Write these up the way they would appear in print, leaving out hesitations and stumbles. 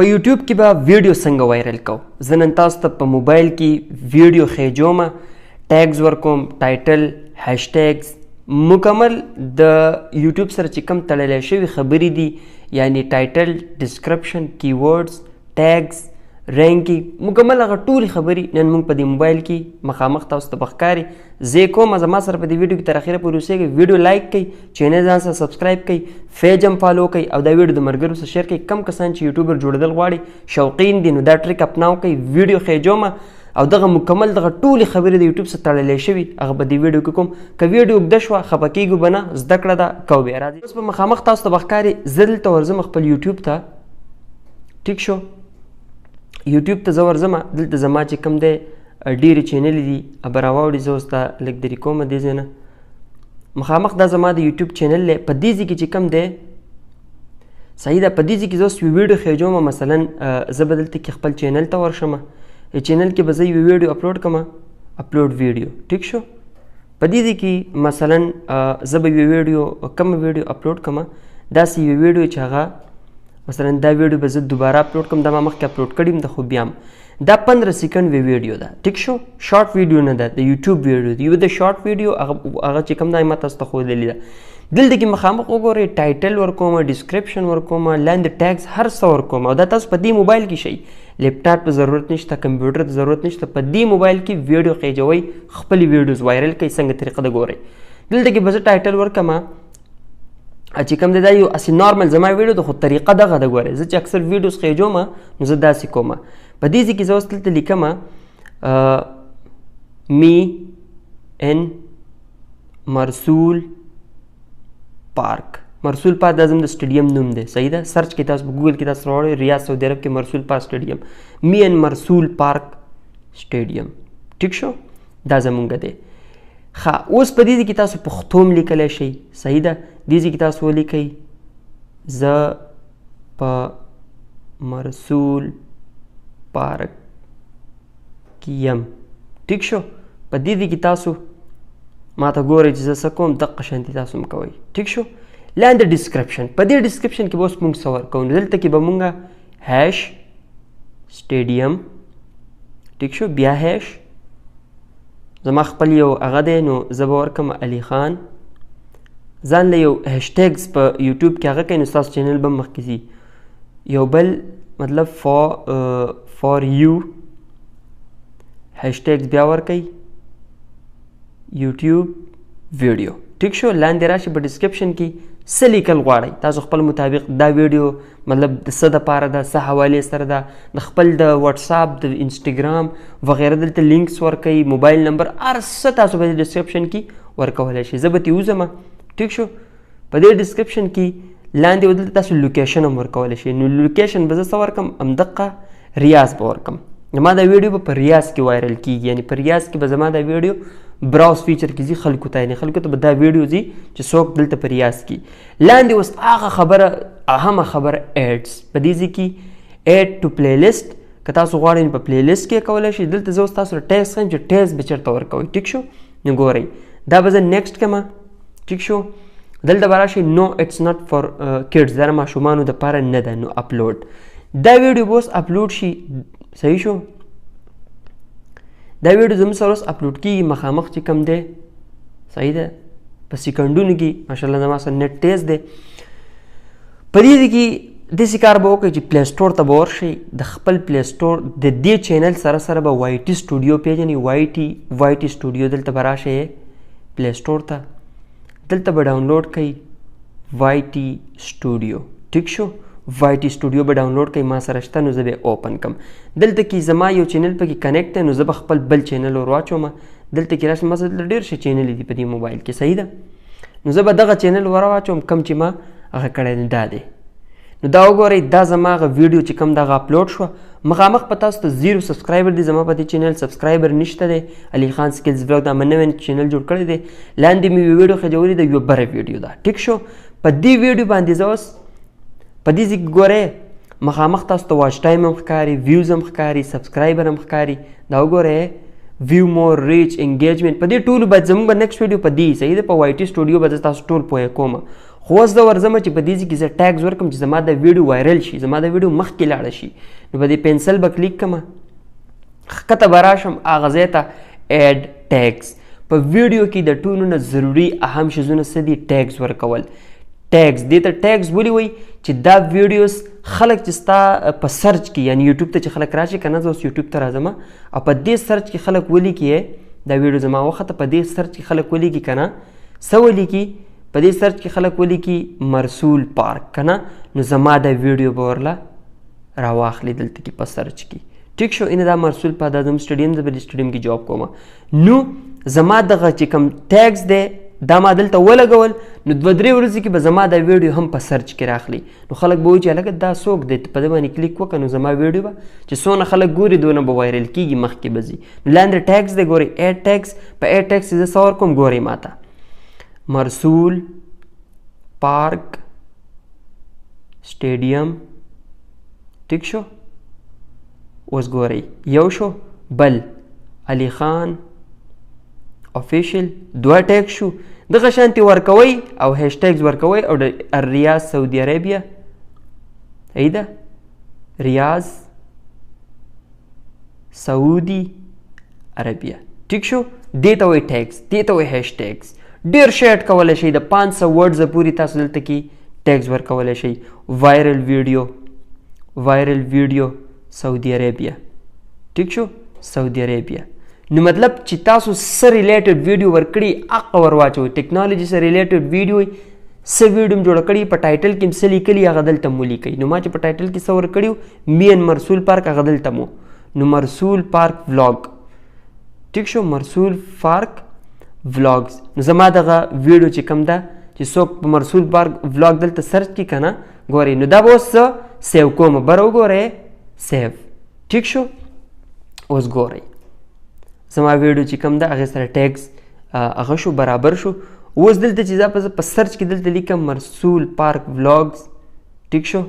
په یوټیوب کې به ویډیو څنګه وایرل کو. زه نن تاسو ته په موبایل کې ویډیو خېجوم، ټیګز ورکوم، ټایټل، هاشټیګز، مکمل د یوټیوب سره چې کوم تړلی شوي خبرې دي، یعنی ټایټل، ډسکرپشن، کیورډز، ټیګز، رینکینګ، مکمل هغه ټولې خبرې نن موږ په دې موبایل کې مخامخ تاسو ته بښکاري. زه کوم زما سره په دې ویډیو کې تر اخره پورې اوسېږئ. ویډیو لایک کړئ، چینل ځان سره سبسکرایب کړئ، پیج هم فالو کړئ او دا ویډیو د ملګرو سره شیر کړئ. کم کسان چې یوټیوبر جوړېدل غواړي، شوقین دي، نو دا ټریک اپناو کړئ. ویډیو خېجومه او دغه مکمل دغه ټولې خبرې د یوټیوب سره تړلی شوي هغه په دې ویډیو کې کوم. که ویډیو اوږده شوه خفه کېږو به نه، زده کړه ده، کو بیا راځئ. اوس به مخامخ تاسو ته بښکاري زه دلته ورځم خپل یوټیوب ته. ټیک شو، یوټیوب ته زه ورځم. دلته زما چې کوم دی ډېرې چینلې دي، ابه راواوړي. زه اوس ته لږ درې کومه دې ځای نه مخامخ دا زما د یوټیوب چینل دی. په دې ځای کې چې کوم دی صحیح ده، په دې ځای کې زه اوس یو ویډیو خېجوم. مثلا زه به دلته کې خپل چینل ته ورشم، چینل کې به زه یو ویډیو اپلوډ کړم، اپلوډ ویډیو. ټیک شو، په دې ځای کې مثلا زه به یو ویډیو کوم ویډیو اپلوډ کړم، داسې یو ویډیو چې هغه مثلا دا ویډیو به زه دوباره اپلوډ کړم. دا ما مخکې اپلوډ کړی یم، خو بیا هم دا 15 سیکنډ ویډیو ده. ټیک شو، شارټ ویډیو نه ده، د یوټیوب ویډیو دی. یو د شارټ ویډیو هغه چې کوم دا ما تاسو ته ښودلې ده. دلته کې مخامخ وګورئ، ټایټل ورکوم، ډسکرپشن ورکوم، لاندې ټیګز، هر څه ورکوم. او دا تاسو په دې موبایل کې شئ، لیپټاپ ته ضرورت نشته، کمپیوټر ته ضرورت نشته. په دې موبایل کې ویډیو خېجوئ، خپلې ویډیوز وایرل کوئ. څنګه طریقه ده ګورئ. دلته کې به زه ټایټل ورکم چې کوم دی، دا یو اسې نارمل زما ویډیو ده، خو طریقه دغه ده. ګورئ، زه چې اکثر ویډیوز خېجوم نو زه داسې کوم. په دې ځای کې زه اوس دلته لیکم می ان مرسول پارک. مرسول پارک دا زموږ د سټیډیم نوم دی. صحیح ده، سرچ کې تاسو په ګوګل کې تاسو راوړئ ریاض سعودي عرب کې مرسول پارک سټیډیم، می ان مرسول پارک سټیډیم. ټیک شو، دا زمونږ دی. ښه، اوس په دې ځای کې تاسو پښتو هم لیکلی شئ. صحیح ده، دې ځای کې تاسو ولیکئ زه په مرسول پارک کې یم. ټیک شو، په دې ځای کې تاسو ما ته ګورئ چې زه څه کوم، دقه شانتي تاسو هم کوئ. ټیک شو، لاندې ډسکرپشن. په دې ډسکرپشن کې به اوس موږ څه ورکوو. دلته کې به موږ هیش سټیډیم. ټیک شو، بیا هیش زما خپل یو هغه دی، نو زه به ورکړم علي خان. ځان له یو هیشټیګز په یوټیوب کې هغه کوئ، نو ستاسو چینل به مخکې ځي. یو بل مطلب فار یو هیشټیګز بیا ورکئ، یوټیوب ویډیو. ټیک شو، لاندې راشي په ډسکرپشن کې څه لیکل غواړئ تاسو خپل مطابق. دا ویډیو مطلب د څه دپاره ده، څه حوالې سره ده، د خپل د واتساپ، د انسټاګرام وغیره. دلته لینکس ورکئ، موبایل نمبر، هر څه تاسو په دې ډسکرپشن کې ورکولی شئ. زه به ترې وځم. ټیک شو، په دې ډسکرپشن کې لاندې به دلته تاسو لوکیشن هم ورکولی شئ. نو لوکیشن به زه څه ورکړم، همدقه ریاض به ورکړم. زما دا ویډیو به په ریاض کې وایرل کېږي، یعنی په ریاض کې به زما دا ویډیو براوز فیچر کې ځي خلکو ته، یعنې خلکو ته به دا ویډیو ځي چې څوک دلته په ریاض کې. لاندې اوس هغه خبره، اهمه خبره، ایډز. په دې ځای کې ایډ ټو پلی لیسټ، که تاسو غواړئ په پلی لیسټ کې کولی شئ. دلته زه اوس تاسو ته ټیګز ښیم چې ټیګز به چېرته ورکوئ. ټیک شو، نو ګورئ دا به زه نیکسټ کړم. ټیک شو، دلته به راشئ نو اټس ناٹ فار کډز، دا د ماشومانو دپاره نه ده. نو اپلوډ، دا ویډیو به اوس اپلوډ شي. صحیح شو، دا ویډیو زموږ سره اوس اپلوډ کېږي مخامخ چې کوم دی. صحیح ده، په سیکنډونو کې ماشاءالله زما سره نیټ تیز دی. په دې کې داسې کار به وکړئ چې پلی سټور ته به ورشئ. د خپل پلی سټور د دې چینل سره سره به واي ټي سټوډیو پیژنئ. واي ټي سټوډیو دلته به راشئ پلی سټور ته. دلته به ډاونلوډ کړئ واي ټي سټوډیو. ټیک شو، واي ټي سټوډیو به ډاونلوډ کړئ. ما سره شته، نو زه به اوپن کړم. دلته کې زما یو چینل پکې کنیکټ دی، نو زه به خپل بل چینل ور واچوم. دلته کې راشم، ما سره ډېر ښه چینل دي په دې موبایل کې. صحیح ده، نو زه به دغه چینل ور واچوم کوم چې ما هغه کړی دی، دا دی. نو دا وګورئ، دا زما هغه ویډیو چې کوم دغه اپلوډ شوه. مخامخ په تاسو ته 0 سبسکرایبر دي زما په دې چینل. سبسکرایبر نشته دی. علي خان سکلز بلاګ دا نوی چینل جوړ کړی دی. لاندې مې یو ویډیو خېجولې ده، یو بره ویډیو ده. ټیک شو، په دې ویډیو باندې زه اوس په دې ځای کې ګورئ مخامخ تاسو ته واچ ټایم هم ښکاري، ویوز هم ښکاري، سبسکرایبر هم ښکاري. دا وګورئ، ویو مور، ریچ، انګیجمنټ، په دې ټولو باید زموږ به نیکسټ ویډیو په دې. صحیح ده، په واي ټي سټوډیو به زه تاسو ټول پوهه کوم. خو اوس زه ورځم چې په دې ځای کې زه ټیګز ورکړم چې زما د ویډیو وایرل شي، زما د ویډیو مخکې لاړه شي. نو په دې پنسل به کلیک کړم، ښکته به راشم هغه ځای ته ایډ ټیګز. په ویډیو کې د ټولو نه ضروري اهم شیزونه څه دي؟ ټیګز ورکول. ټیګز دې ته ټیګز ولې وایي؟ چې دا ویډیوز خلک چې ستا په سرچ کې یعنی یوټیوب ته چې خلک راشي که نه، زه اوس یوټیوب ته راځم او په دې سرچ کې خلک ولیکي دا ویډیو زما وخته، په دې سرچ کې خلک ولیکي که نه، څه ولیکي؟ په دې سرچ کې خلک ولیکي مرسول پارک که نه، نو زما دا ویډیو به ورله راواخلي دلته کې په سرچ کې. ټیک شو؟ اینه دا مرسول پارک دا زموږ سټیډیم دی، په دې سټیډیم کې جاب کوم. نو زما دغه چې کوم ټیګز دی دا ما دلته ولګول، نو 2-3 ورځې کې به زما دا ویډیو هم په سرچ کې راخلي. نو خلک به وایي چې هلکه دا څوک دی، په دې باندې کلیک وکړه نو زما ویډیو به چې څونه خلک ګوري دونه به وایرل کېږي، مخکې به ځي. نو لاندې ټیګز دی ګورئ، ایډ ټیګز. په ایډ ټیګز زه څه ورکوم ګورئ ماته مرسول پارک سټیډیم. ټیک شو؟ اوس ګورئ یو شو، بل علي خان افیشل، 2 ټیګ شو. دغه شانتې ورکوئ او هیشټیګز ورکوئ او د ریاض سعودي عربیه ایده ریاض سعودي عربیه. ټیک شو؟ دې ته وایي ټیګز، دې ته وایي هیشټیګز. ډېر شی اډ کولی شئ، د 500 ورډزه پورې تاسو دلته کې ټیګز ورکولی شئ. وایرل ویډیو سعودي عربیه. ټیک شو؟ سعودي عربیه. نو مطلب چې تاسو څه ریلیټډ ویډیو ورکړي هغه ور واچوئ. ټیکنالوژي سره ریلیټډ ویډیو وي، څه ویډیو م جوړه کړي، په ټایټل کې م څه لیکلي هغه دلته مو لیکئ. نو ما چې په ټایټل کې څه ورکړي مین مرسول پارک هغه دلته مو، نو مرسول پارک ولاګ. ټیک شو؟ مرسول پارک ولاګز. نو زما دغه ویډیو چې کوم ده چې څوک په مرسول پارک ولاګ دلته سرچ کړي که نه، ګورئ نو دا به اوس زه سیو کوم. بره وګورئ سیو. ټیک شو؟ اوس ګورئ زما ویډیو چې کوم ده هغې سره ټیګز هغه شو، برابر شو. اوس دلته چې زه په سرچ کې دلته لیکم مرسول پارک ولاګز. ټیک شو؟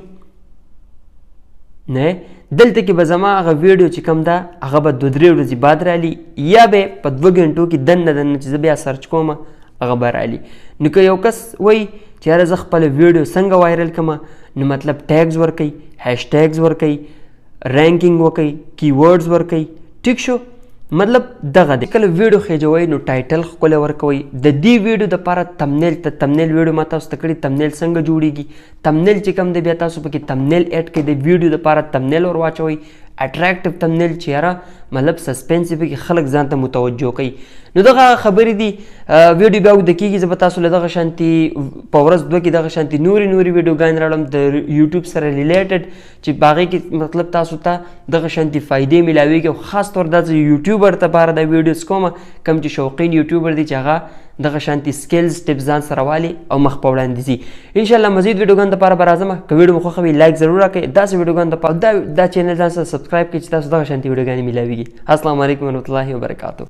نه دلته کې به زما هغه ویډیو چې کوم ده هغه به 2-3 ورځې بعد رالي، یا به په 2 غنټو کې دننه چې زه بیا سرچ کوم هغه به رالي. نو که یو کس وایي چې یاره زه خپله ویډیو څنګه وایرل کړم، نو مطلب ټیګز ورکوئ، هیشټیګز ورکوئ، رینکینګ وکوئ، کی ورډز ورکوئ. ټیک شو؟ مطلب دغه دی. کله ویډیو خېجوئ نو ټایټل ښکلی ورکوئ. د دې ویډیو دپاره تمنیل ویډیو ما تاسو ته کړي، تمنیل څنګه جوړیږي. تمنیل چې کوم دی بیا تاسو پکې تمنیل ایډ کړئ، د ویډیو دپاره تمنیل ور واچوئ، اټریکټیو تمنیل چې یاره مطلب سسپینس یې پکې خلک ځان ته متوجه کوي. نو دغه خبرې دي. ویډیو بیا اوږده کېږي، زه به تاسو له دغه شانتي په ورځ 2 کې دغه شانتي نورې ویډیوګانې راوړم د یوټیوب سره ریلیټډ، چې په هغې کې مطلب تاسو ته دغه شانتي فایدې میلاویږي. او خاص طور دا زه یوټیوبر دپاره دا ویډیوز کوم، کوم چې شوقین یوټیوبر دي چې هغه دغه شانتي سکلز ټپس ځان سره والي او مخ په وړاندې ځي. انشاءالله مزید ویډیوګانو دپاره به راځم. که ویډیو مو خوښوي لایک ضرور راکړئ. داسې ویډیوګانو دپاره دا چینل ځان سره سبسکرایب کړئ چې تاسو دغه شانتي ویډیوګانې میلاویږي. السلام علیکم ورحمة الله وبرکاتو.